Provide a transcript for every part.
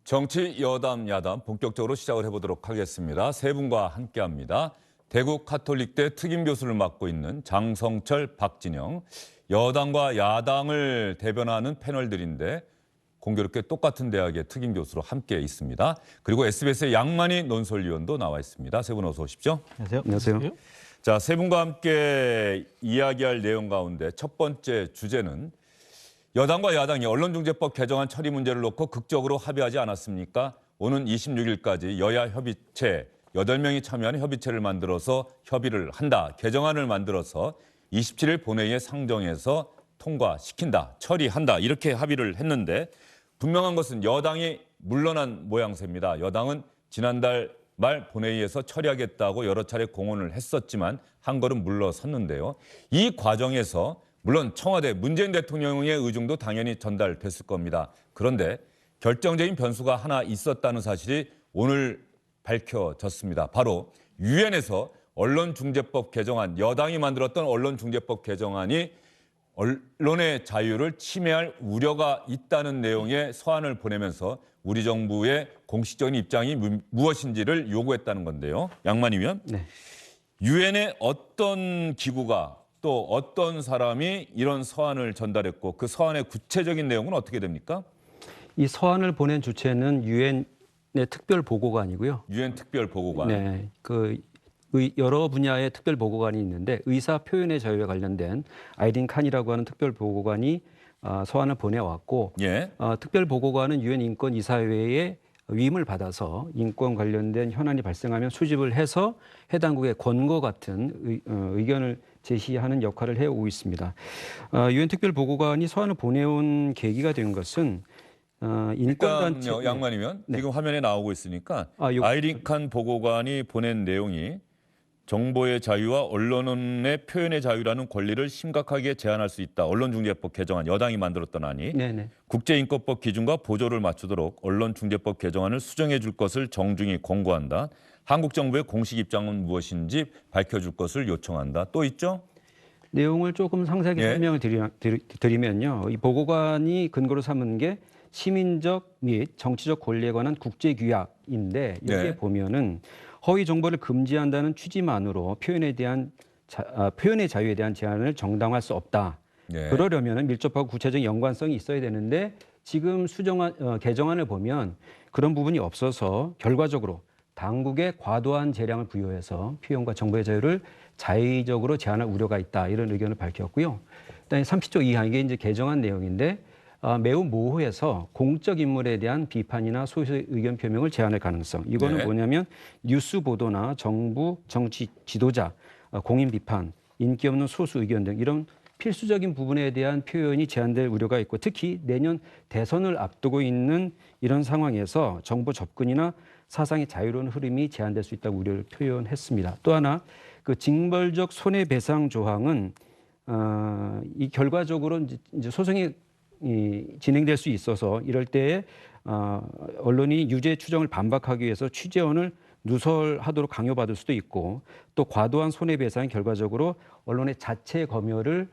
정치 여담 야담 본격적으로 시작을 해보도록 하겠습니다. 세 분과 함께합니다. 대구 카톨릭대 특임 교수를 맡고 있는 장성철, 박진영, 여당과 야당을 대변하는 패널들인데 공교롭게 똑같은 대학의 특임 교수로 함께 있습니다. 그리고 SBS의 양만희 논설위원도 나와 있습니다. 세 분 어서 오십시오. 안녕하세요. 안녕하세요. 자, 세 분과 함께 이야기할 내용 가운데 첫 번째 주제는 여당과 야당이 언론중재법 개정안 처리 문제를 놓고 극적으로 합의하지 않았습니까? 오는 26일까지 여야 협의체 8명이 참여하는 협의체를 만들어서 협의를 한다. 개정안을 만들어서 27일 본회의에 상정해서 통과시킨다. 처리한다. 이렇게 합의를 했는데 분명한 것은 여당이 물러난 모양새입니다. 여당은 지난달 말 본회의에서 처리하겠다고 여러 차례 공언을 했었지만 한 걸음 물러섰는데요. 이 과정에서 물론 청와대 문재인 대통령의 의중도 당연히 전달됐을 겁니다. 그런데 결정적인 변수가 하나 있었다는 사실이 오늘 밝혀졌습니다. 바로 유엔에서 언론중재법 개정안, 여당이 만들었던 언론중재법 개정안이 언론의 자유를 침해할 우려가 있다는 내용의 서한을 보내면서 우리 정부의 공식적인 입장이 무엇인지를 요구했다는 건데요. 양만희 위원, 유엔의 어떤 기구가 또 어떤 사람이 이런 서한을 전달했고 그 서한의 구체적인 내용은 어떻게 됩니까? 이 서한을 보낸 주체는 유엔의 특별보고관이고요. 유엔 특별보고관. 네, 여러 분야의 특별보고관이 있는데 의사 표현의 자유에 관련된 아이린 칸이라고 하는 특별보고관이 서한을 보내왔고, 예. 특별보고관은 유엔 인권이사회의 위임을 받아서 인권 관련된 현안이 발생하면 수집을 해서 해당국의 권고 같은 의견을 제시하는 역할을 해오고 있습니다. 유엔 특별보고관이 서한을 보내온 계기가 된 것은 인권단체. 일단요, 양만희 위원, 네. 지금 화면에 나오고 있으니까 아이린 칸 보고관이 보낸 내용이 정보의 자유와 언론의 표현의 자유라는 권리를 심각하게 제한할 수 있다. 언론중재법 개정안, 여당이 만들었던 안이 네네. 국제인권법 기준과 보조를 맞추도록 언론중재법 개정안을 수정해 줄 것을 정중히 권고한다. 한국 정부의 공식 입장은 무엇인지 밝혀줄 것을 요청한다. 또 있죠? 내용을 조금 상세하게 설명을 드리면요. 이 보고관이 근거로 삼은 게 시민적 및 정치적 권리에 관한 국제규약인데 여기에 보면은 허위 정보를 금지한다는 취지만으로 표현의 자유에 대한 제한을 정당화할 수 없다. 그러려면 밀접하고 구체적인 연관성이 있어야 되는데 지금 개정안을 보면 그런 부분이 없어서 결과적으로 당국에 과도한 재량을 부여해서 표현과 정보의 자유를 자의적으로 제한할 우려가 있다. 이런 의견을 밝혔고요. 그다음에 30조 2하 이게 이제 개정안 내용인데 매우 모호해서 공적 인물에 대한 비판이나 소수의 의견 표명을 제한할 가능성. 이거는 뭐냐면 뉴스 보도나 정부, 정치 지도자, 공인 비판, 인기 없는 소수 의견 등 이런 필수적인 부분에 대한 표현이 제한될 우려가 있고 특히 내년 대선을 앞두고 있는 이런 상황에서 정보 접근이나 사상의 자유로운 흐름이 제한될 수 있다고 우려를 표현했습니다. 또 하나 그 징벌적 손해배상 조항은 이 결과적으로 이제 소송이 진행될 수 있어서 이럴 때에 언론이 유죄 추정을 반박하기 위해서 취재원을 누설하도록 강요받을 수도 있고 또 과도한 손해배상이 결과적으로 언론의 자체 검열을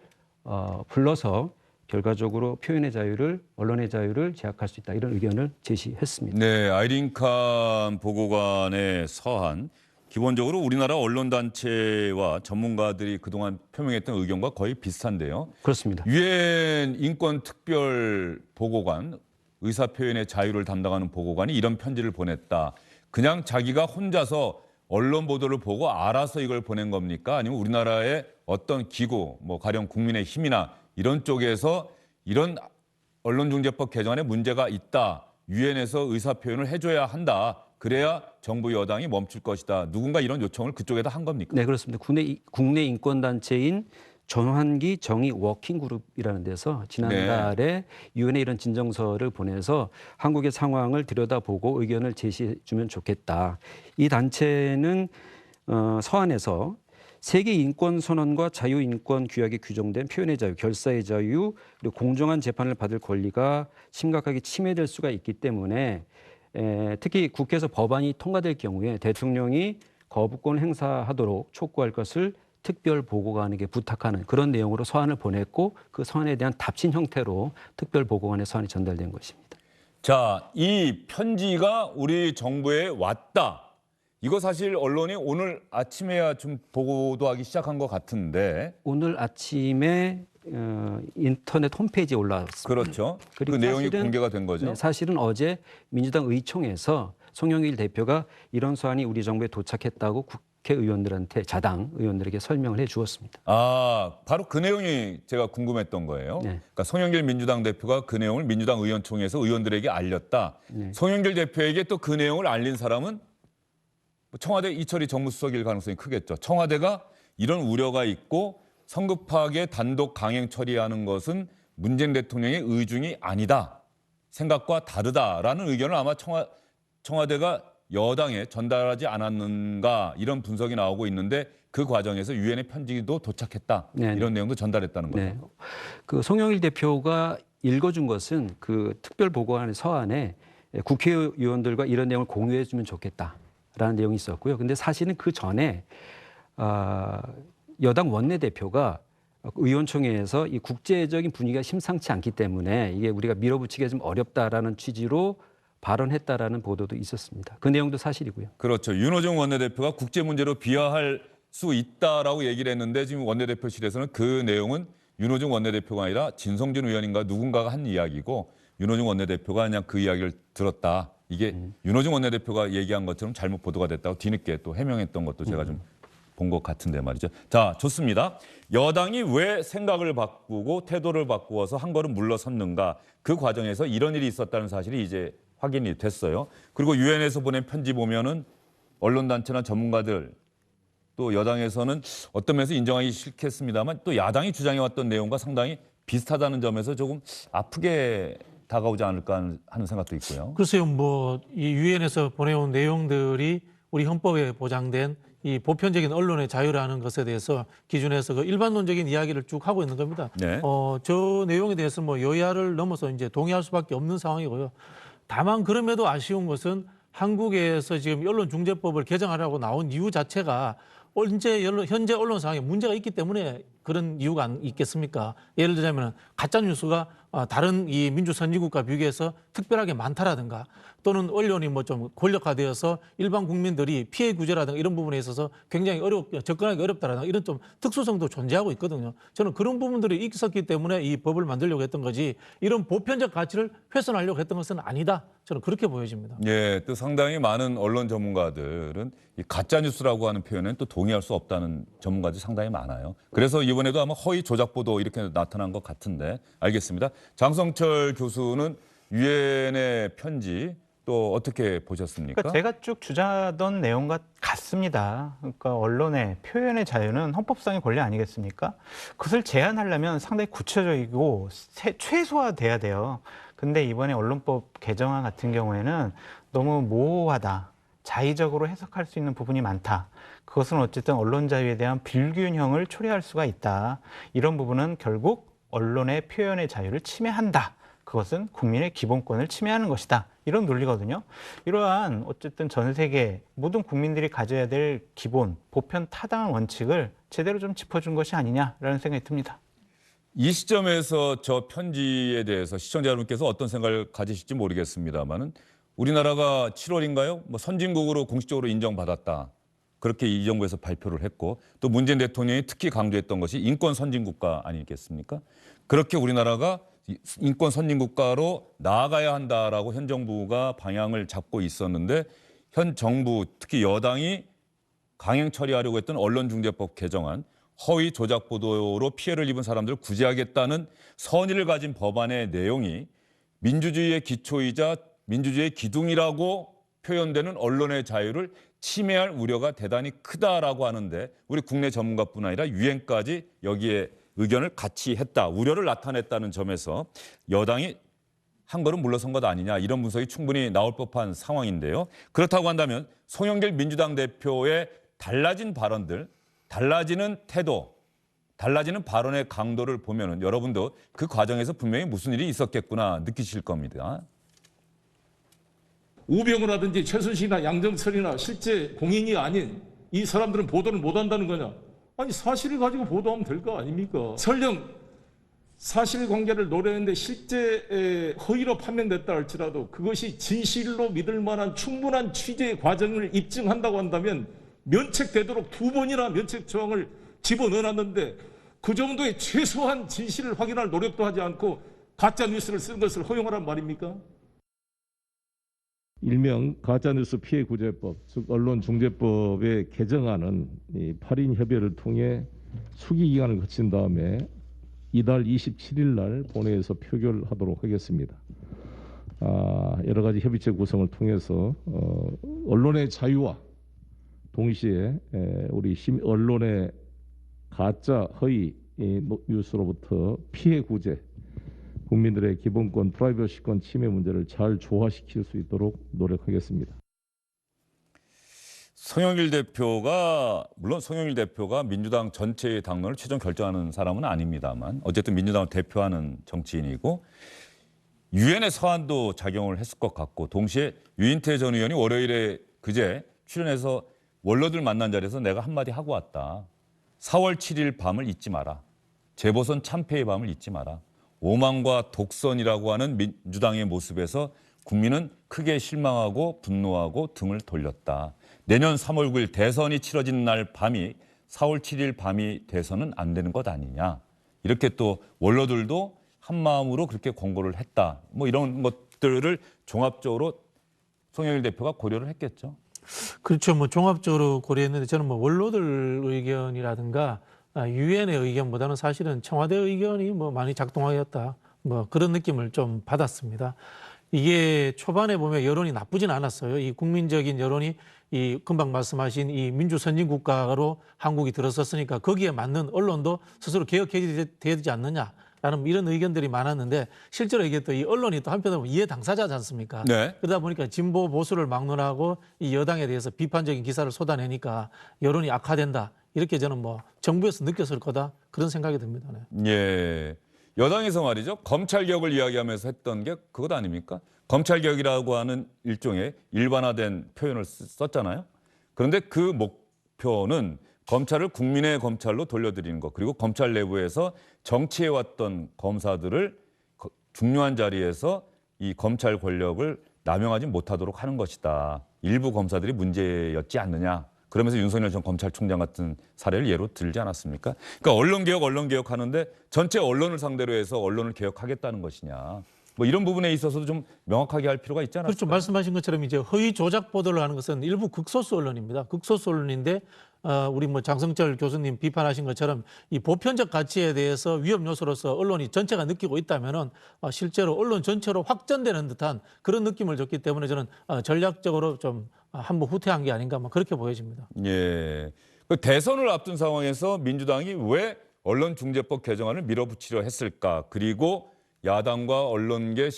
불러서 결과적으로 표현의 자유를 언론의 자유를 제약할 수 있다 이런 의견을 제시했습니다. 네, 아이린 칸 보고관의 서한 기본적으로 우리나라 언론단체와 전문가들이 그동안 표명했던 의견과 거의 비슷한데요. 그렇습니다. 유엔 인권특별보고관, 의사표현의 자유를 담당하는 보고관이 이런 편지를 보냈다. 그냥 자기가 혼자서 언론 보도를 보고 알아서 이걸 보낸 겁니까? 아니면 우리나라의 어떤 기구, 가령 국민의힘이나 이런 쪽에서 이런 언론중재법 개정안에 문제가 있다. 유엔에서 의사표현을 해줘야 한다. 그래야 정부 여당이 멈출 것이다. 누군가 이런 요청을 그쪽에다 한 겁니까? 네, 그렇습니다. 국내 인권단체인 전환기 정의 워킹그룹이라는 데서 지난달에 유엔에 이런 진정서를 보내서 한국의 상황을 들여다보고 의견을 제시해 주면 좋겠다. 이 단체는 서한에서 세계 인권 선언과 자유인권 규약에 규정된 표현의 자유, 결사의 자유, 그리고 공정한 재판을 받을 권리가 심각하게 침해될 수가 있기 때문에 특히 국회에서 법안이 통과될 경우에 대통령이 거부권을 행사하도록 촉구할 것을 특별보고관에게 부탁하는 그런 내용으로 서한을 보냈고 그 서한에 대한 답신 형태로 특별보고관의 서한이 전달된 것입니다. 자, 이 편지가 우리 정부에 왔다. 이거 사실 언론이 오늘 아침에야 좀 보도하기 시작한 것 같은데. 오늘 아침에 인터넷 홈페이지에 올라왔습니다. 그렇죠. 그 그리고 내용이 사실은, 공개가 된 거죠. 네, 사실은 어제 민주당 의총에서 송영길 대표가 이런 서한이 우리 정부에 도착했다고 국회의원들한테 자당 의원들에게 설명을 해 주었습니다. 아, 바로 그 내용이 제가 궁금했던 거예요. 네. 그러니까 송영길 민주당 대표가 그 내용을 민주당 의원총회에서 의원들에게 알렸다. 네. 송영길 대표에게 또 그 내용을 알린 사람은 청와대 이철희 정무수석일 가능성이 크겠죠. 청와대가 이런 우려가 있고 성급하게 단독 강행 처리하는 것은 문재인 대통령의 의중이 아니다. 생각과 다르다라는 의견을 아마 청와대가 여당에 전달하지 않았는가 이런 분석이 나오고 있는데 그 과정에서 유엔의 편지도 도착했다. 네. 이런 내용도 전달했다는 거죠. 네. 그 송영일 대표가 읽어준 것은 그 특별보고안의 서한에 국회의원들과 이런 내용을 공유해 주면 좋겠다라는 내용이 있었고요. 근데 사실은 그 전에 여당 원내대표가 의원총회에서 이 국제적인 분위기가 심상치 않기 때문에 이게 우리가 밀어붙이기가 좀 어렵다라는 취지로 발언했다라는 보도도 있었습니다. 그 내용도 사실이고요. 그렇죠. 윤호중 원내대표가 국제 문제로 비하할 수 있다라고 얘기를 했는데 지금 원내대표실에서는 그 내용은 윤호중 원내대표가 아니라 진성준 의원인가 누군가가 한 이야기고 윤호중 원내대표가 그냥 그 이야기를 들었다. 이게 윤호중 원내대표가 얘기한 것처럼 잘못 보도가 됐다고 뒤늦게 또 해명했던 것도 제가 좀 본 것 같은데 말이죠. 자, 좋습니다. 여당이 왜 생각을 바꾸고 태도를 바꾸어서 한 걸음 물러섰는가. 그 과정에서 이런 일이 있었다는 사실이 이제 확인이 됐어요. 그리고 유엔에서 보낸 편지 보면은 언론단체나 전문가들 또 여당에서는 어떤 면에서 인정하기 싫겠습니다만 또 야당이 주장해왔던 내용과 상당히 비슷하다는 점에서 조금 아프게 다가오지 않을까 하는 생각도 있고요. 글쎄요, 뭐 이 유엔에서 보내온 내용들이 우리 헌법에 보장된 이 보편적인 언론의 자유라는 것에 대해서 기준해서 그 일반론적인 이야기를 쭉 하고 있는 겁니다. 네. 저 내용에 대해서 뭐 여야를 넘어서 이제 동의할 수밖에 없는 상황이고요. 다만 그럼에도 아쉬운 것은 한국에서 지금 언론중재법을 개정하려고 나온 이유 자체가 현재 언론 상황에 문제가 있기 때문에 그런 이유가 있겠습니까? 예를 들자면 가짜 뉴스가 다른 이 민주 선진국과 비교해서 특별하게 많다라든가 또는 언론이 뭐 좀 권력화되어서 일반 국민들이 피해 구제라든가 이런 부분에 있어서 굉장히 접근하기 어렵다라든가 이런 좀 특수성도 존재하고 있거든요. 저는 그런 부분들이 있었기 때문에 이 법을 만들려고 했던 거지 이런 보편적 가치를 훼손하려고 했던 것은 아니다. 저는 그렇게 보여집니다. 예, 또 상당히 많은 언론 전문가들은 이 가짜 뉴스라고 하는 표현은 또 동의할 수 없다는 전문가들이 상당히 많아요. 그래서 이번에도 아마 허위 조작 보도 이렇게 나타난 것 같은데 알겠습니다. 장성철 교수는 유엔의 편지 또 어떻게 보셨습니까? 그러니까 제가 쭉 주장하던 내용과 같습니다. 그러니까 언론의 표현의 자유는 헌법상의 권리 아니겠습니까? 그것을 제한하려면 상당히 구체적이고 최소화돼야 돼요. 근데 이번에 언론법 개정안 같은 경우에는 너무 모호하다. 자의적으로 해석할 수 있는 부분이 많다. 그것은 어쨌든 언론 자유에 대한 불균형을 초래할 수가 있다. 이런 부분은 결국 언론의 표현의 자유를 침해한다. 그것은 국민의 기본권을 침해하는 것이다. 이런 논리거든요. 이러한 어쨌든 전 세계 모든 국민들이 가져야 될 기본, 보편 타당한 원칙을 제대로 좀 짚어준 것이 아니냐라는 생각이 듭니다. 이 시점에서 저 편지에 대해서 시청자 여러분께서 어떤 생각을 가지실지 모르겠습니다만은 우리나라가 7월인가요? 뭐 선진국으로 공식적으로 인정받았다. 그렇게 이 정부에서 발표를 했고 또 문재인 대통령이 특히 강조했던 것이 인권 선진국가 아니겠습니까? 그렇게 우리나라가 인권 선진국가로 나아가야 한다라고 현 정부가 방향을 잡고 있었는데 현 정부 특히 여당이 강행 처리하려고 했던 언론중재법 개정안 허위 조작 보도로 피해를 입은 사람들을 구제하겠다는 선의를 가진 법안의 내용이 민주주의의 기초이자 민주주의의 기둥이라고 표현되는 언론의 자유를 침해할 우려가 대단히 크다라고 하는데 우리 국내 전문가뿐 아니라 유엔까지 여기에 의견을 같이 했다. 우려를 나타냈다는 점에서 여당이 한 걸음 물러선 것 아니냐 이런 분석이 충분히 나올 법한 상황인데요. 그렇다고 한다면 송영길 민주당 대표의 달라진 발언들, 달라지는 태도, 달라지는 발언의 강도를 보면은 여러분도 그 과정에서 분명히 무슨 일이 있었겠구나 느끼실 겁니다. 우병우라든지 최순실이나 양정철이나 실제 공인이 아닌 이 사람들은 보도를 못한다는 거냐? 아니 사실을 가지고 보도하면 될 거 아닙니까? 설령 사실관계를 노렸는데 실제 허위로 판명됐다 할지라도 그것이 진실로 믿을 만한 충분한 취재 과정을 입증한다고 한다면 면책되도록 2번이나 면책 조항을 집어넣어놨는데 그 정도의 최소한 진실을 확인할 노력도 하지 않고 가짜 뉴스를 쓰는 것을 허용하란 말입니까? 일명 가짜뉴스 피해구제법, 즉 언론중재법의 개정안은 이 8인 협의를 통해 수기기간을 거친 다음에 이달 27일 날 본회의에서 표결하도록 하겠습니다. 여러 가지 협의체 구성을 통해서 언론의 자유와 동시에 우리 언론의 가짜 허위 뉴스로부터 피해 구제, 국민들의 기본권, 프라이버시권 침해 문제를 잘 조화시킬 수 있도록 노력하겠습니다. 송영길 대표가 물론 송영길 대표가 민주당 전체의 당론을 최종 결정하는 사람은 아닙니다만 어쨌든 민주당을 대표하는 정치인이고 유엔의 서한도 작용을 했을 것 같고 동시에 유인태 전 의원이 월요일에 그제 출연해서 원로들 만난 자리에서 내가 한마디 하고 왔다. 4월 7일 밤을 잊지 마라. 재보선 참패의 밤을 잊지 마라. 오만과 독선이라고 하는 민주당의 모습에서 국민은 크게 실망하고 분노하고 등을 돌렸다. 내년 3월 9일 대선이 치러진 날 밤이 4월 7일 밤이 돼서는 안 되는 것 아니냐. 이렇게 또 원로들도 한마음으로 그렇게 권고를 했다. 뭐 이런 것들을 종합적으로 송영길 대표가 고려를 했겠죠. 그렇죠. 뭐 종합적으로 고려했는데 저는 뭐 원로들 의견이라든가 유엔의 의견보다는 사실은 청와대 의견이 뭐 많이 작동하였다. 뭐 그런 느낌을 좀 받았습니다. 이게 초반에 보면 여론이 나쁘진 않았어요. 이 국민적인 여론이 이 금방 말씀하신 이 민주 선진 국가로 한국이 들어섰으니까 거기에 맞는 언론도 스스로 개혁해야 되지 않느냐라는 이런 의견들이 많았는데 실제로 이게 또 이 언론이 또 한편으로 보면 이해 당사자지 않습니까? 네. 그러다 보니까 진보 보수를 막론하고 이 여당에 대해서 비판적인 기사를 쏟아내니까 여론이 악화된다. 이렇게 저는 뭐 정부에서 느꼈을 거다 그런 생각이 듭니다. 네. 예. 여당에서 말이죠. 검찰개혁을 이야기하면서 했던 게 그것 아닙니까? 검찰개혁이라고 하는 일종의 일반화된 표현을 썼잖아요. 그런데 그 목표는 검찰을 국민의 검찰로 돌려드리는 것 그리고 검찰 내부에서 정치해왔던 검사들을 중요한 자리에서 이 검찰 권력을 남용하지 못하도록 하는 것이다. 일부 검사들이 문제였지 않느냐. 그러면서 윤석열 전 검찰총장 같은 사례를 예로 들지 않았습니까? 그러니까 언론개혁 하는데 전체 언론을 상대로 해서 언론을 개혁하겠다는 것이냐. 뭐 이런 부분에 있어서도 좀 명확하게 할 필요가 있지 않을까? 그렇죠. 말씀하신 것처럼 이제 허위 조작 보도를 하는 것은 일부 극소수 언론입니다. 극소수 언론인데 우리 뭐 장성철 교수님 비판하신 것처럼 이 보편적 가치에 대해서 위험 요소로서 언론이 전체가 느끼고 있다면은 실제로 언론 전체로 확전되는 듯한 그런 느낌을 줬기 때문에 저는 전략적으로 좀 한번 후퇴한 게 아닌가 뭐 그렇게 보여집니다. 예. 그 대선을 앞둔 상황에서 민주당이 왜 언론중재법 개정안을 밀어붙이려 했을까? 그리고 야당과 언론계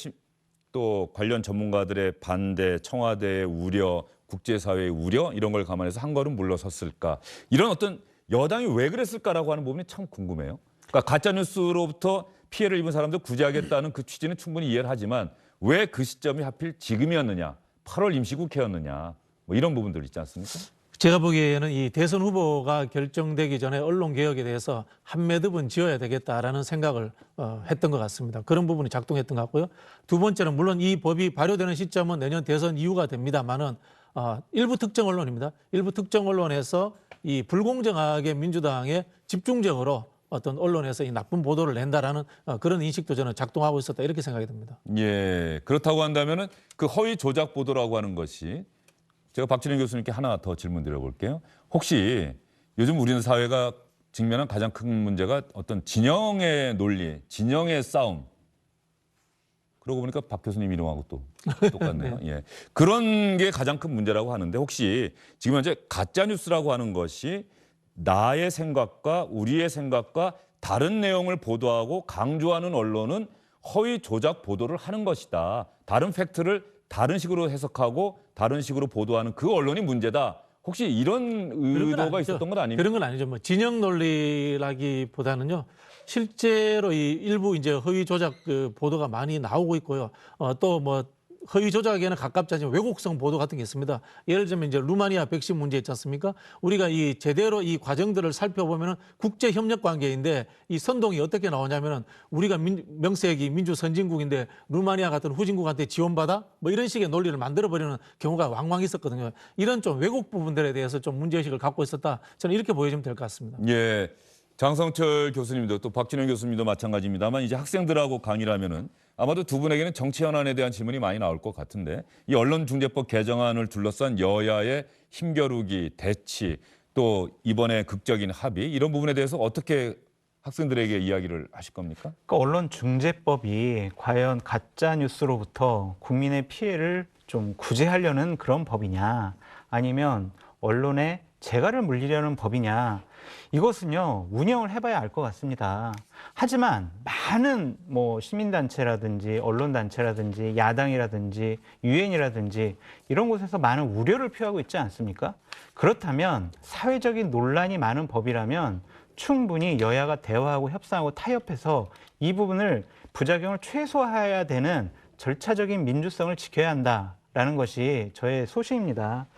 또 관련 전문가들의 반대, 청와대의 우려, 국제사회의 우려 이런 걸 감안해서 한 걸음 물러섰을까? 이런 어떤 여당이 왜 그랬을까라고 하는 부분이 참 궁금해요. 그러니까 가짜뉴스로부터 피해를 입은 사람들 구제하겠다는 그 취지는 충분히 이해를 하지만 왜 그 시점이 하필 지금이었느냐? 8월 임시국회였느냐? 뭐 이런 부분들 있지 않습니까? 제가 보기에는 이 대선 후보가 결정되기 전에 언론 개혁에 대해서 한 매듭은 지어야 되겠다라는 생각을 했던 것 같습니다. 그런 부분이 작동했던 것 같고요. 두 번째는 물론 이 법이 발효되는 시점은 내년 대선 이후가 됩니다만은 일부 특정 언론입니다. 일부 특정 언론에서 이 불공정하게 민주당에 집중적으로 어떤 언론에서 이 나쁜 보도를 낸다라는 그런 인식도 저는 작동하고 있었다 이렇게 생각이 듭니다. 예. 그렇다고 한다면은 그 허위 조작 보도라고 하는 것이 제가 박진영 교수님께 하나 더 질문 드려볼게요. 혹시 요즘 우리는 사회가 직면한 가장 큰 문제가 어떤 진영의 논리, 진영의 싸움. 그러고 보니까 박 교수님 이름하고 또 똑같네요. 네. 예. 그런 게 가장 큰 문제라고 하는데 혹시 지금 현재 가짜뉴스라고 하는 것이 나의 생각과 우리의 생각과 다른 내용을 보도하고 강조하는 언론은 허위 조작 보도를 하는 것이다. 다른 팩트를 다른 식으로 해석하고 다른 식으로 보도하는 그 언론이 문제다. 혹시 이런 의도가 있었던 건 아닙니까? 그런 건 아니죠. 뭐 진영 논리라기보다는요. 실제로 이 일부 이제 허위 조작 그 보도가 많이 나오고 있고요. 또 뭐 허위 조작에는 가깝지 않지만 왜곡성 보도 같은 게 있습니다. 예를 들면 이제 루마니아 백신 문제 있지 않습니까? 우리가 이 제대로 이 과정들을 살펴보면은 국제 협력 관계인데 이 선동이 어떻게 나오냐면은 우리가 명색이 민주 선진국인데 루마니아 같은 후진국한테 지원받아 뭐 이런 식의 논리를 만들어 버리는 경우가 왕왕 있었거든요. 이런 좀 왜곡 부분들에 대해서 좀 문제의식을 갖고 있었다. 저는 이렇게 보여주면 될 것 같습니다. 예. 장성철 교수님도 또 박진영 교수님도 마찬가지입니다만 이제 학생들하고 강의를 하면은 아마도 두 분에게는 정치 현안에 대한 질문이 많이 나올 것 같은데 이 언론중재법 개정안을 둘러싼 여야의 힘겨루기, 대치 또 이번에 극적인 합의 이런 부분에 대해서 어떻게 학생들에게 이야기를 하실 겁니까? 그러니까 언론중재법이 과연 가짜 뉴스로부터 국민의 피해를 좀 구제하려는 그런 법이냐, 아니면 언론의 재갈을 물리려는 법이냐, 이것은요 운영을 해봐야 알 것 같습니다. 하지만 많은 뭐 시민단체라든지 언론단체라든지 야당이라든지 유엔이라든지 이런 곳에서 많은 우려를 표하고 있지 않습니까? 그렇다면 사회적인 논란이 많은 법이라면 충분히 여야가 대화하고 협상하고 타협해서 이 부분을 부작용을 최소화해야 되는 절차적인 민주성을 지켜야 한다라는 것이 저의 소신입니다.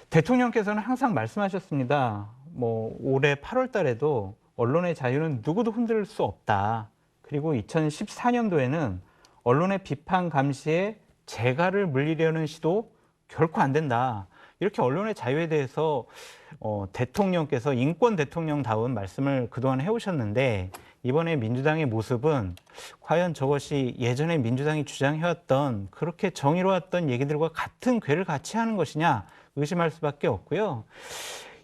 대통령께서는 항상 말씀하셨습니다. 뭐 올해 8월 달에도 언론의 자유는 누구도 흔들 수 없다. 그리고 2014년도에는 언론의 비판 감시에 재갈을 물리려는 시도 결코 안 된다. 이렇게 언론의 자유에 대해서 대통령께서 인권 대통령다운 말씀을 그동안 해오셨는데 이번에 민주당의 모습은 과연 저것이 예전에 민주당이 주장해왔던 그렇게 정의로웠던 얘기들과 같은 궤를 같이 하는 것이냐 의심할 수밖에 없고요.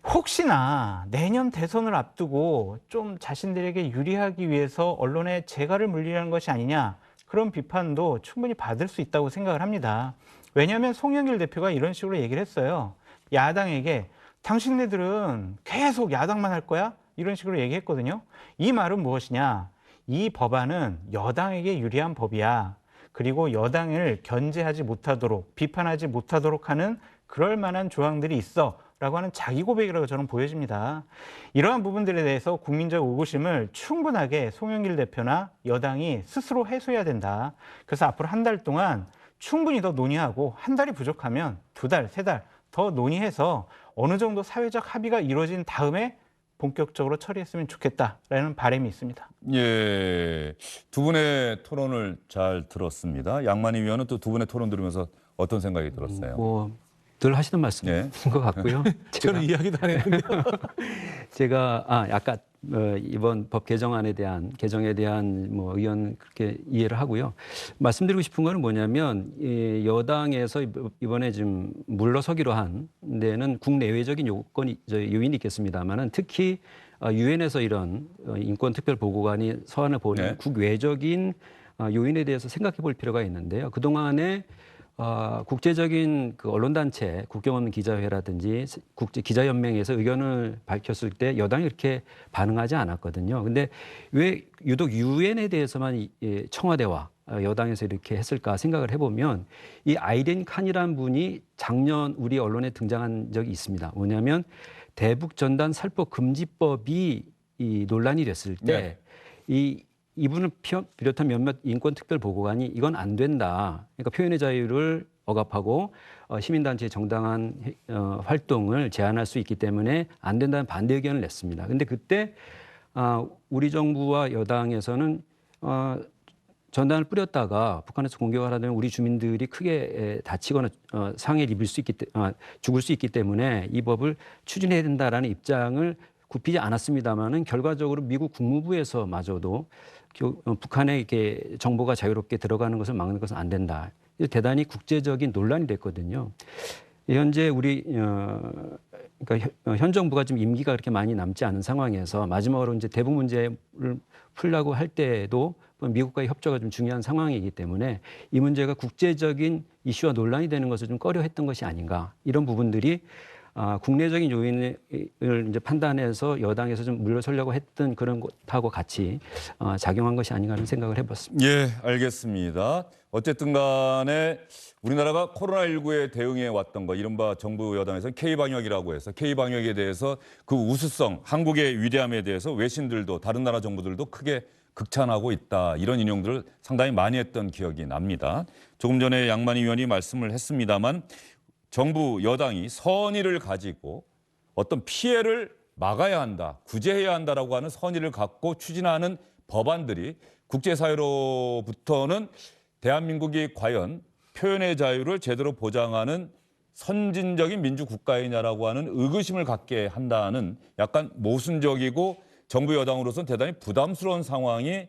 혹시나 내년 대선을 앞두고 좀 자신들에게 유리하기 위해서 언론에 재갈을 물리려는 것이 아니냐 그런 비판도 충분히 받을 수 있다고 생각을 합니다. 왜냐하면 송영길 대표가 이런 식으로 얘기를 했어요. 야당에게 당신네들은 계속 야당만 할 거야? 이런 식으로 얘기했거든요. 이 말은 무엇이냐? 이 법안은 여당에게 유리한 법이야. 그리고 여당을 견제하지 못하도록 비판하지 못하도록 하는 그럴 만한 조항들이 있어 라고 하는 자기 고백이라고 저는 보여집니다. 이러한 부분들에 대해서 국민적 의구심을 충분하게 송영길 대표나 여당이 스스로 해소해야 된다. 그래서 앞으로 한 달 동안 충분히 더 논의하고 한 달이 부족하면 두 달, 세 달 더 논의해서 어느 정도 사회적 합의가 이루어진 다음에 본격적으로 처리했으면 좋겠다라는 바람이 있습니다. 예, 두 분의 토론을 잘 들었습니다. 양만희 위원은 또 두 분의 토론 들으면서 어떤 생각이 들었어요? 뭐 늘 하시는 말씀인 네. 것 같고요. 저는 이야기도 안 했는데. 제가 아까 이번 법 개정안에 대한 개정에 대한 뭐 의견 그렇게 이해를 하고요. 말씀드리고 싶은 거는 뭐냐면 여당에서 이번에 지금 물러서기로 한 데는 국내외적인 요인이 있겠습니다만은 특히 유엔에서 이런 인권특별보고관이 서한을 보낸 네. 국외적인 요인에 대해서 생각해 볼 필요가 있는데요. 그동안에 국제적인 그 언론단체, 국경 없는 기자회라든지 국제 기자연맹에서 의견을 밝혔을 때 여당이 이렇게 반응하지 않았거든요. 근데 왜 유독 유엔에 대해서만 청와대와 여당에서 이렇게 했을까 생각을 해보면 이 아이덴 칸이라는 분이 작년 우리 언론에 등장한 적이 있습니다. 뭐냐면 대북 전단 살포 금지법이 이 논란이 됐을 때 이분을 비롯한 몇몇 인권특별보고관이 이건 안 된다. 그러니까 표현의 자유를 억압하고 시민단체의 정당한 활동을 제한할 수 있기 때문에 안 된다는 반대 의견을 냈습니다. 그런데 그때 우리 정부와 여당에서는 전단을 뿌렸다가 북한에서 공격을 하면 우리 주민들이 크게 다치거나 상해를 입을 수 있기 때문에 죽을 수 있기 때문에 이 법을 추진해야 된다라는 입장을 굽히지 않았습니다마는 결과적으로 미국 국무부에서마저도 북한에 이렇게 정보가 자유롭게 들어가는 것을 막는 것은 안 된다. 대단히 국제적인 논란이 됐거든요. 현재 우리 그러니까 현 정부가 지금 임기가 그렇게 많이 남지 않은 상황에서 마지막으로 이제 대북 문제를 풀려고 할 때에도 미국과의 협조가 좀 중요한 상황이기 때문에 이 문제가 국제적인 이슈와 논란이 되는 것을 좀 꺼려했던 것이 아닌가 이런 부분들이 국내적인 요인을 이제 판단해서 여당에서 좀 물러서려고 했던 그런 것하고 같이 작용한 것이 아닌가 하는 생각을 해봤습니다. 예, 알겠습니다. 어쨌든 간에 우리나라가 코로나19에 대응해 왔던 거 이른바 정부 여당에서 K방역이라고 해서 K방역에 대해서 그 우수성, 한국의 위대함에 대해서 외신들도 다른 나라 정부들도 크게 극찬하고 있다. 이런 인용들을 상당히 많이 했던 기억이 납니다. 조금 전에 양만희 의원이 말씀을 했습니다만 정부 여당이 선의를 가지고 어떤 피해를 막아야 한다, 구제해야 한다라고 하는 선의를 갖고 추진하는 법안들이 국제사회로부터는 대한민국이 과연 표현의 자유를 제대로 보장하는 선진적인 민주국가이냐라고 하는 의구심을 갖게 한다는 약간 모순적이고 정부 여당으로서는 대단히 부담스러운 상황이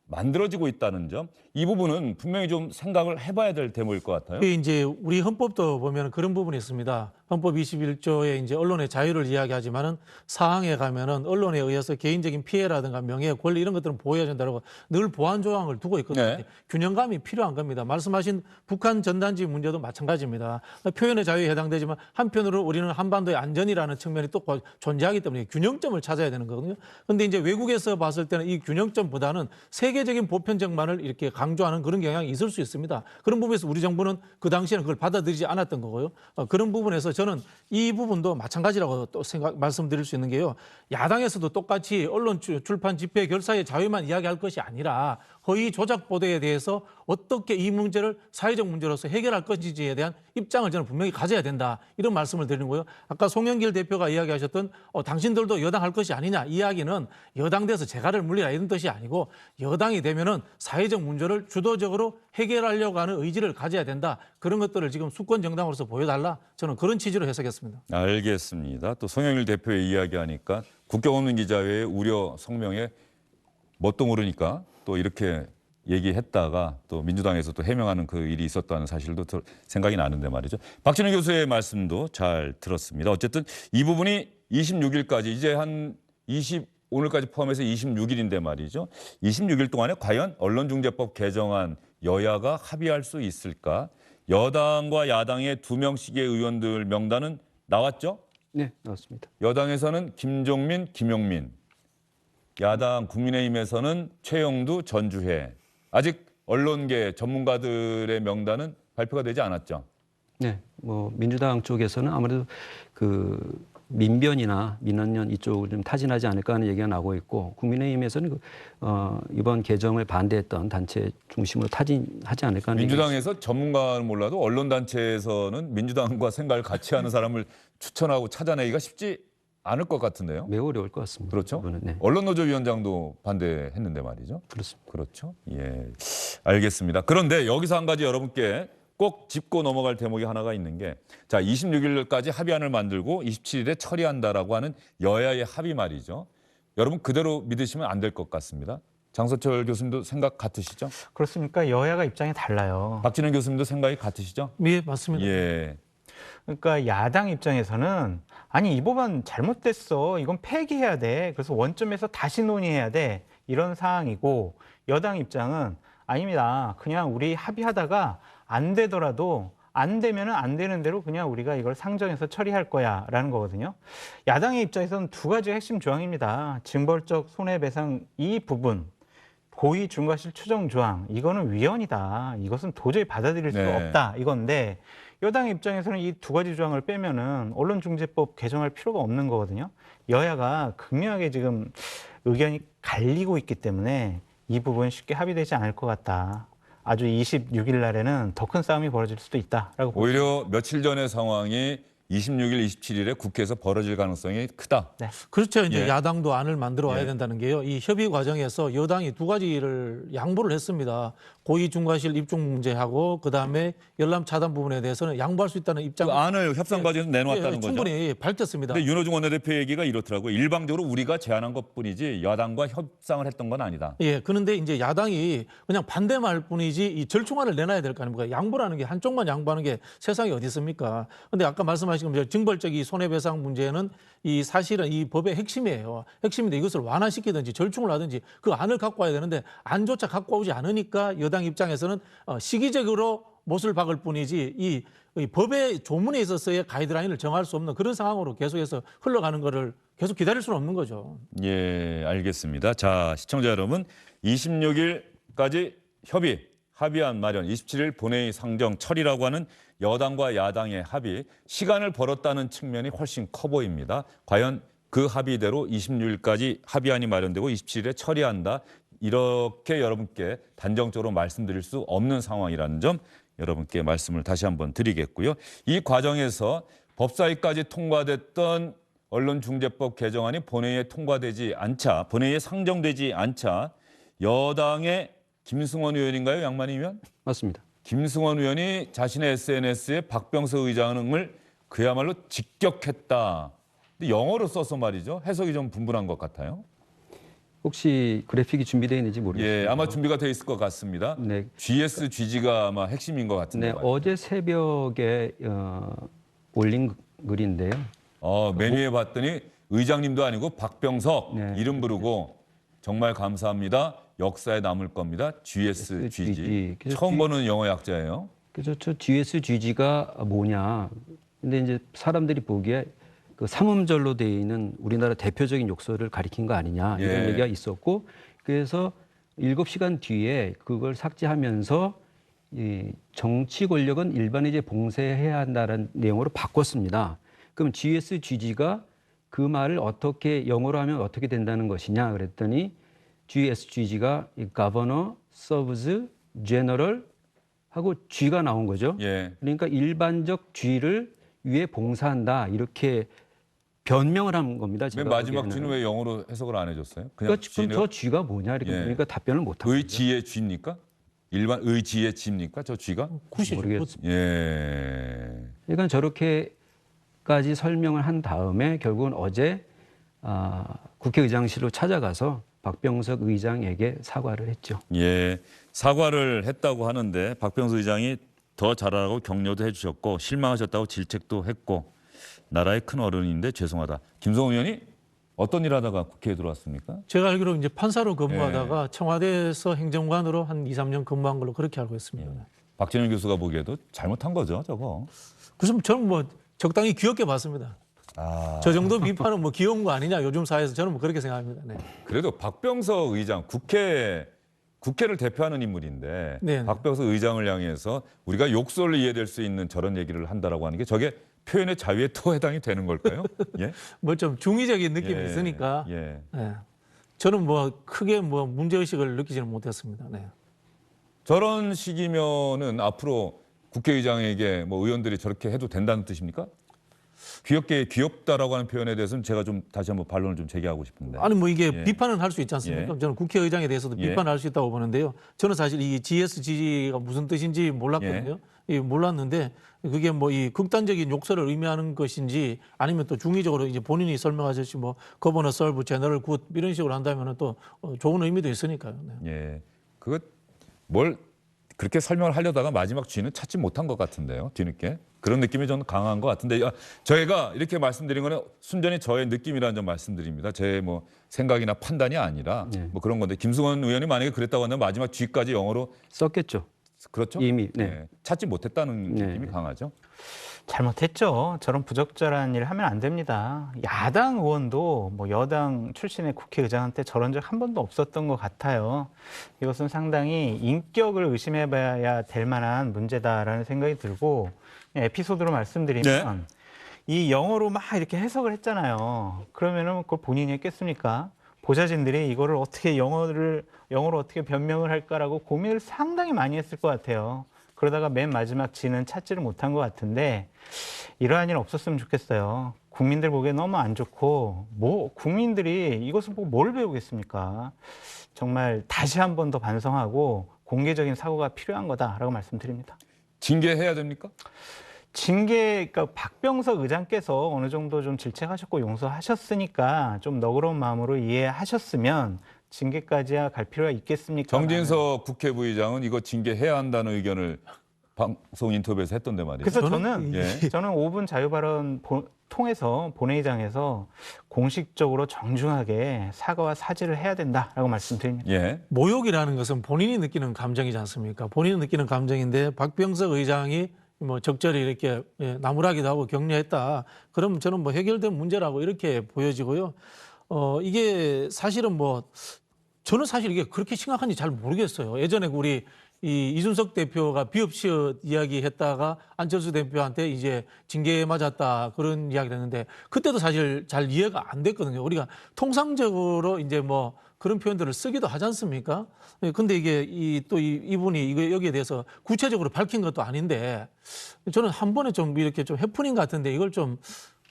만들어지고 있다는 점, 이 부분은 분명히 좀 생각을 해봐야 될 대목일 것 같아요. 이제 우리 헌법도 보면 그런 부분이 있습니다. 헌법 21조에 이제 언론의 자유를 이야기하지만은 사항에 가면은 언론에 의해서 개인적인 피해라든가 명예, 권리 이런 것들은 보호해야 된다고 늘 보완 조항을 두고 있거든요. 네. 균형감이 필요한 겁니다. 말씀하신 북한 전단지 문제도 마찬가지입니다. 표현의 자유에 해당되지만 한편으로 우리는 한반도의 안전이라는 측면이 또 존재하기 때문에 균형점을 찾아야 되는 거거든요. 그런데 이제 외국에서 봤을 때는 이 균형점보다는 세계적인 보편적만을 이렇게 강조하는 그런 경향이 있을 수 있습니다. 그런 부분에서 우리 정부는 그 당시에는 그걸 받아들이지 않았던 거고요. 그런 부분에서 저는 이 부분도 마찬가지라고 또 말씀드릴 수 있는 게요. 야당에서도 똑같이 언론 출판 집회 결사의 자유만 이야기할 것이 아니라 허위 조작 보도에 대해서 어떻게 이 문제를 사회적 문제로서 해결할 것인지에 대한 입장을 저는 분명히 가져야 된다. 이런 말씀을 드리는 거예요. 아까 송영길 대표가 이야기하셨던 당신들도 여당 할 것이 아니냐. 이 이야기는 여당 돼서 재갈을 물리라 이런 뜻이 아니고 여당이 되면은 사회적 문제를 주도적으로 해결하려고 하는 의지를 가져야 된다. 그런 것들을 지금 수권 정당으로서 보여달라. 저는 그런 취지로 해석했습니다. 알겠습니다. 또 송영길 대표의 이야기하니까 국경 없는 기자회의 우려 성명에 뭣도 모르니까 또 이렇게 얘기했다가 또 민주당에서 또 해명하는 그 일이 있었다는 사실도 생각이 나는데 말이죠. 박진우 교수의 말씀도 잘 들었습니다. 어쨌든 이 부분이 26일까지 이제 오늘까지 포함해서 26일인데 말이죠. 26일 동안에 과연 언론중재법 개정안 여야가 합의할 수 있을까? 여당과 야당의 2명씩의 의원들 명단은 나왔죠? 네, 나왔습니다. 여당에서는 김종민, 김용민, 야당 국민의힘에서는 최영두, 전주혜. 아직 언론계 전문가들의 명단은 발표가 되지 않았죠? 네, 뭐 민주당 쪽에서는 아무래도 그 민변이나 민원연 이쪽을 좀 타진하지 않을까 하는 얘기가 나오고 있고, 국민의힘에서는 이번 개정을 반대했던 단체 중심으로 타진하지 않을까 하는 민주당에서 전문가는 몰라도 언론단체에서는 민주당과 생각을 같이 하는 사람을 추천하고 찾아내기가 쉽지 않을 것 같은데요. 매우 어려울 것 같습니다. 그렇죠? 그거는, 네. 언론노조위원장도 반대했는데 말이죠. 그렇습니다. 그렇죠. 예, 알겠습니다. 그런데 여기서 한 가지 여러분께 꼭 짚고 넘어갈 대목이 하나가 있는 게, 자, 26일까지 합의안을 만들고 27일에 처리한다라고 하는 여야의 합의 말이죠. 여러분 그대로 믿으시면 안 될 것 같습니다. 장서철 교수님도 생각 같으시죠? 그렇습니까? 여야가 입장이 달라요. 박진영 교수님도 생각이 같으시죠? 예, 맞습니다. 예. 그러니까 야당 입장에서는 아니 이 법안 잘못됐어. 이건 폐기해야 돼. 그래서 원점에서 다시 논의해야 돼. 이런 사항이고, 여당 입장은 아닙니다. 그냥 우리 합의하다가 안 되더라도 안 되면은 안 되는 대로 그냥 우리가 이걸 상정해서 처리할 거야라는 거거든요. 야당의 입장에서는 두 가지 핵심 조항입니다. 징벌적 손해배상 이 부분, 고의 중과실 추정 조항, 이거는 위헌이다. 이것은 도저히 받아들일 수 네. 없다. 이건데 여당 입장에서는 이 두 가지 조항을 빼면은 언론중재법 개정할 필요가 없는 거거든요. 여야가 극명하게 지금 의견이 갈리고 있기 때문에 이 부분 쉽게 합의되지 않을 것 같다. 아주 26일 날에는 더 큰 싸움이 벌어질 수도 있다라고 봅니다. 오히려 며칠 전의 상황이 26일, 27일에 국회에서 벌어질 가능성이 크다. 네. 그렇죠. 이제 예. 야당도 안을 만들어 와야 예. 된다는 게요. 이 협의 과정에서 여당이 두 가지를 양보를 했습니다. 고의 중과실 입증 문제하고 그다음에 열람 차단 부분에 대해서는 양보할 수 있다는 그 입장을 안을 협상 과정에서 내놓았다는 거죠. 충분히 밝혔습니다. 근데 윤호중 원내대표 얘기가 이렇더라고요. 일방적으로 우리가 제안한 것뿐이지 여당과 협상을 했던 건 아니다. 예, 그런데 이제 야당이 그냥 반대말 뿐이지 이 절충안을 내놔야 될 거 아닙니까? 양보라는 게 한쪽만 양보하는 게 세상에 어디 있습니까? 근데 아까 말씀하신 것처럼 징벌적 이 손해배상 문제는 이 사실은 이 법의 핵심이에요. 핵심인데 이것을 완화시키든지 절충을 하든지 그 안을 갖고 와야 되는데 안조차 갖고 오지 않으니까 여당 입장에서는 시기적으로 못을 박을 뿐이지 이 법의 조문에 있어서의 가이드라인을 정할 수 없는 그런 상황으로 계속해서 흘러가는 거를 계속 기다릴 수는 없는 거죠. 예, 알겠습니다. 자, 시청자 여러분, 26일까지 합의안 마련, 27일 본회의 상정 처리라고 하는 여당과 야당의 합의, 시간을 벌었다는 측면이 훨씬 커 보입니다. 과연 그 합의대로 26일까지 합의안이 마련되고 27일에 처리한다. 이렇게 여러분께 단정적으로 말씀드릴 수 없는 상황이라는 점 여러분께 말씀을 다시 한번 드리겠고요. 이 과정에서 법사위까지 통과됐던 언론중재법 개정안이 본회의에 본회의에 상정되지 않자 여당의 김승원 의원인가요, 양만희 의원? 맞습니다. 김승원 의원이 자신의 SNS에 박병석 의장을 그야말로 직격했다. 근데 영어로 써서 말이죠. 해석이 좀 분분한 것 같아요. 혹시 그래픽이 준비되어 있는지 모르겠습니다. 예, 아마 준비가 돼 있을 것 같습니다. 네. GS, GG가 아마 핵심인 것 같은데. 네, 어제 새벽에 올린 글인데요. 메뉴에 봤더니 의장님도 아니고 박병석 네. 이름 부르고 정말 감사합니다. 역사에 남을 겁니다. GS, GG. 그래서 처음 보는 영어 약자예요. 그래서 저 GSGG가 뭐냐. 근데 이제 사람들이 보기에 그 삼음절로 되어 있는 우리나라 대표적인 욕설을 가리킨 거 아니냐 이런 예. 얘기가 있었고 그래서 7시간 뒤에 그걸 삭제하면서 이 정치 권력은 일반의제 봉쇄해야 한다는 내용으로 바꿨습니다. 그럼 GSGG가 그 말을 어떻게 영어로 하면 어떻게 된다는 것이냐 그랬더니 GSGG가 Governor Serves General 하고 G가 나온 거죠. 예. 그러니까 일반적 G를 위에 봉사한다 이렇게 변명을 한 겁니다. 맨 제가 마지막 보기에는. G는 왜 영어로 해석을 안 해줬어요? 그냥 그러니까 지금 G는 저 G가 뭐냐 이렇게 예. 보니까 답변을 못 하고 의지의 G입니까? 일반 의지의 G입니까? 저 G가? 굿이죠. 모르겠습니다. 예. 그러니까 저렇게까지 설명을 한 다음에 결국은 어제 국회의장실로 찾아가서 박병석 의장에게 사과를 했죠. 예. 사과를 했다고 하는데 박병석 의장이 더 잘하라고 격려도 해주셨고 실망하셨다고 질책도 했고 나라의 큰 어른인데 죄송하다. 김성호 의원이 어떤 일 하다가 국회에 들어왔습니까? 제가 알기로 이제 판사로 근무하다가 청와대에서 행정관으로 한 2, 3년 근무한 걸로 그렇게 알고 있습니다. 박진영 교수가 보기에도 잘못한 거죠, 저거. 그래서 저는 뭐 적당히 귀엽게 봤습니다. 저 정도 비판은 뭐 귀여운 거 아니냐 요즘 사회에서 저는 뭐 그렇게 생각합니다. 네. 그래도 박병석 의장 국회를 대표하는 인물인데 네. 박병석 의장을 향해서 우리가 욕설로 이해될 수 있는 저런 얘기를 한다라고 하는 게 저게 표현의 자유에 또 해당이 되는 걸까요? 예? 뭐 좀 중의적인 느낌이 예, 있으니까 예. 네. 저는 뭐 크게 뭐 문제의식을 느끼지는 못했습니다. 네. 저런 식이면은 앞으로 국회의장에게 뭐 의원들이 저렇게 해도 된다는 뜻입니까? 귀엽다라고 하는 표현에 대해서는 제가 좀 다시 한번 반론을 좀 제기하고 싶은데. 아니 뭐 이게 예. 비판은 할 수 있지 않습니까? 예. 저는 국회의장에 대해서도 예. 비판할 수 있다고 보는데요. 저는 사실 이 GSGG가 무슨 뜻인지 몰랐거든요. 예, 몰랐는데 그게 뭐 이 극단적인 욕설을 의미하는 것인지 아니면 또 중의적으로 이제 본인이 설명하셨지 뭐 거버너 설브 제너럴 굿 이런 식으로 한다면은 또 좋은 의미도 있으니까요. 네. 예. 그거 뭘 그렇게 설명을 하려다가 마지막 G는 찾지 못한 것 같은데요. 뒤늦게. 그런 느낌이 저는 강한 것 같은데 저희가 이렇게 말씀드린 거는 순전히 저의 느낌이라는 점 말씀드립니다. 제 뭐 생각이나 판단이 아니라 네. 뭐 그런 건데 김승원 의원이 만약에 그랬다고 한다면 마지막 G까지 영어로 썼겠죠. 그렇죠? 이미, 네. 예. 찾지 못했다는 네. 느낌이 강하죠. 잘못했죠. 저런 부적절한 일을 하면 안 됩니다. 야당 의원도 뭐 여당 출신의 국회의장한테 저런 적 한 번도 없었던 것 같아요. 이것은 상당히 인격을 의심해봐야 될 만한 문제다라는 생각이 들고 에피소드로 말씀드리면 이 영어로 막 이렇게 해석을 했잖아요. 그러면은 그걸 본인이 했겠습니까? 보좌진들이 이거를 어떻게 영어로 어떻게 변명을 할까라고 고민을 상당히 많이 했을 것 같아요. 그러다가 맨 마지막 G는 찾지를 못한 것 같은데 이러한 일 없었으면 좋겠어요. 국민들 보기에 너무 안 좋고 뭐 국민들이 이것을 보고 뭘 배우겠습니까? 정말 다시 한 번 더 반성하고 공개적인 사고가 필요한 거다라고 말씀드립니다. 징계해야 됩니까? 그러니까 박병석 의장께서 어느 정도 좀 질책하셨고 용서하셨으니까 좀 너그러운 마음으로 이해하셨으면 징계까지야 갈 필요가 있겠습니까? 정진석 국회 부의장은 이거 징계해야 한다는 의견을 방송 인터뷰에서 했던데 말이에요. 그래서 저는 저는 5분 자유 발언 통해서 본회의장에서 공식적으로 정중하게 사과와 사죄를 해야 된다라고 말씀드립니다. 예. 모욕이라는 것은 본인이 느끼는 감정이지 않습니까? 본인이 느끼는 감정인데 박병석 의장이 뭐 적절히 이렇게 나무라기도 하고 격려했다. 그럼 저는 뭐 해결된 문제라고 이렇게 보여지고요. 이게 사실은 뭐 저는 사실 이게 그렇게 심각한지 잘 모르겠어요. 예전에 우리 이 이준석 대표가 비읍시옷 이야기했다가 안철수 대표한테 이제 징계 맞았다 그런 이야기를 했는데 그때도 사실 잘 이해가 안 됐거든요. 우리가 통상적으로 이제 뭐 그런 표현들을 쓰기도 하지 않습니까? 근데 이게 이분이 이거 여기에 대해서 구체적으로 밝힌 것도 아닌데 저는 한 번에 좀 이렇게 좀 해프닝 같은데 이걸 좀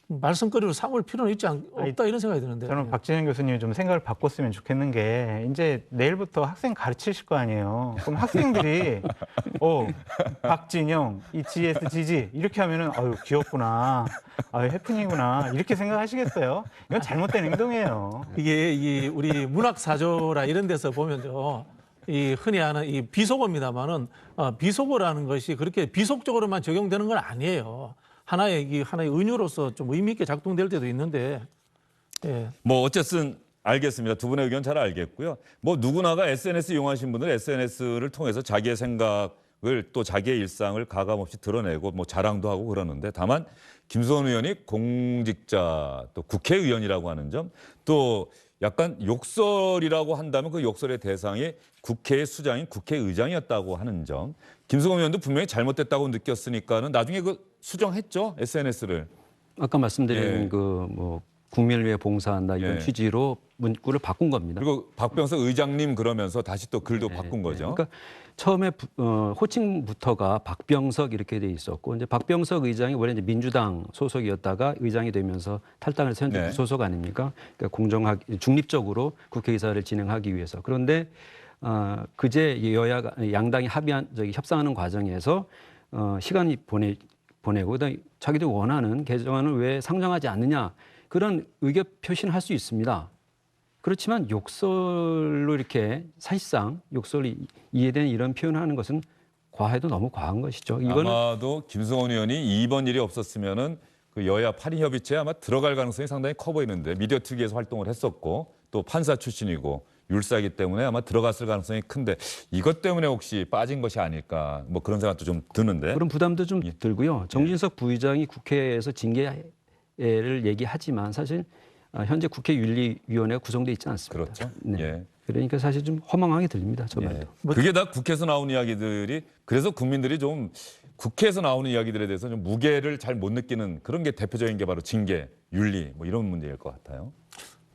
말썽거리로 삼을 필요는 없다 이런 생각이 드는데. 저는 박진영 교수님이 좀 생각을 바꿨으면 좋겠는 게 이제 내일부터 학생 가르치실 거 아니에요. 그럼 학생들이 박진영, 이 GS, GG 이렇게 하면은 아유 귀엽구나, 아유 해프닝이구나 이렇게 생각하시겠어요? 이건 잘못된 행동이에요. 이게 이 우리 문학사조라 이런 데서 보면요. 이 흔히 하는 이 비속어입니다만은 비속어라는 것이 그렇게 비속적으로만 적용되는 건 아니에요. 하나의 은유로서 좀 의미 있게 작동될 때도 있는데. 예. 뭐 어쨌든 알겠습니다. 두 분의 의견 잘 알겠고요. 뭐 누구나가 SNS 이용하신 분들은 SNS를 통해서 자기의 생각을 또 자기의 일상을 가감없이 드러내고 뭐 자랑도 하고 그러는데 다만 김수원 의원이 공직자 또 국회의원이라고 하는 점 또 약간 욕설이라고 한다면 그 욕설의 대상이 국회의 수장인 국회의장이었다고 하는 점. 김수원 의원도 분명히 잘못됐다고 느꼈으니까는 나중에 그 수정했죠. SNS를. 아까 말씀드린 예. 그 뭐 국민을 위해 봉사한다 이런 예. 취지로 문구를 바꾼 겁니다. 그리고 박병석 의장님 그러면서 다시 또 글도 바꾼 거죠. 그러니까 처음에 호칭부터가 박병석 이렇게 돼 있었고 이제 박병석 의장이 원래 이제 민주당 소속이었다가 의장이 되면서 탈당을 해서 현재 네. 무소속 아닙니까? 그러니까 공정하게 중립적으로 국회의사를 진행하기 위해서. 그런데 그제 여야가 양당이 협상하는 과정에서 시간이 보내고 그다음에 자기들이 원하는 개정안을 왜 상정하지 않느냐 그런 의견 표시는 할 수 있습니다. 그렇지만 욕설로 이렇게 사실상 욕설이 이해되는 이런 표현을 하는 것은 과해도 너무 과한 것이죠. 이거는 아마도 김승원 의원이 이번 일이 없었으면은 그 여야 8인 협의체에 아마 들어갈 가능성이 상당히 커 보이는데 미디어 특위에서 활동을 했었고 또 판사 출신이고 율사이기 때문에 아마 들어갔을 가능성이 큰데 이것 때문에 혹시 빠진 것이 아닐까 뭐 그런 생각도 좀 드는데. 그런 부담도 좀 들고요. 정진석 부의장이 국회에서 징계를 얘기하지만 사실 현재 국회윤리위원회가 구성돼 있지 않습니다. 그렇죠. 네. 예. 그러니까 사실 좀 허망하게 들립니다. 저 말도. 예. 그게 다 국회에서 나오는 이야기들이 그래서 국민들이 좀 국회에서 나오는 이야기들에 대해서 좀 무게를 잘 못 느끼는 그런 게 대표적인 게 바로 징계, 윤리 뭐 이런 문제일 것 같아요.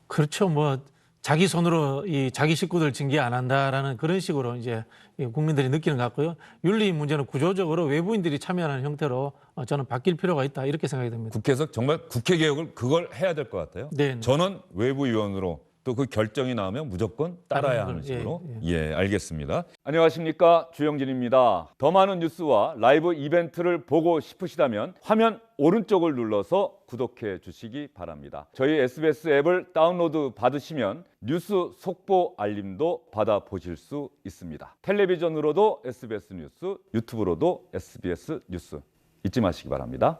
그렇죠. 뭐 자기 손으로 이 자기 식구들 징계 안 한다라는 그런 식으로 이제 국민들이 느끼는 것 같고요. 윤리 문제는 구조적으로 외부인들이 참여하는 형태로 저는 바뀔 필요가 있다 이렇게 생각이 듭니다. 국회에서 정말 국회 개혁을 그걸 해야 될 것 같아요. 네. 전원 외부위원으로 또 그 결정이 나오면 무조건 따라야 하는 식으로. 예, 알겠습니다. 안녕하십니까, 주영진입니다. 더 많은 뉴스와 라이브 이벤트를 보고 싶으시다면 화면 오른쪽을 눌러서 구독해 주시기 바랍니다. 저희 SBS 앱을 다운로드 받으시면 뉴스 속보 알림도 받아보실 수 있습니다. 텔레비전으로도 SBS 뉴스, 유튜브로도 SBS 뉴스 잊지 마시기 바랍니다.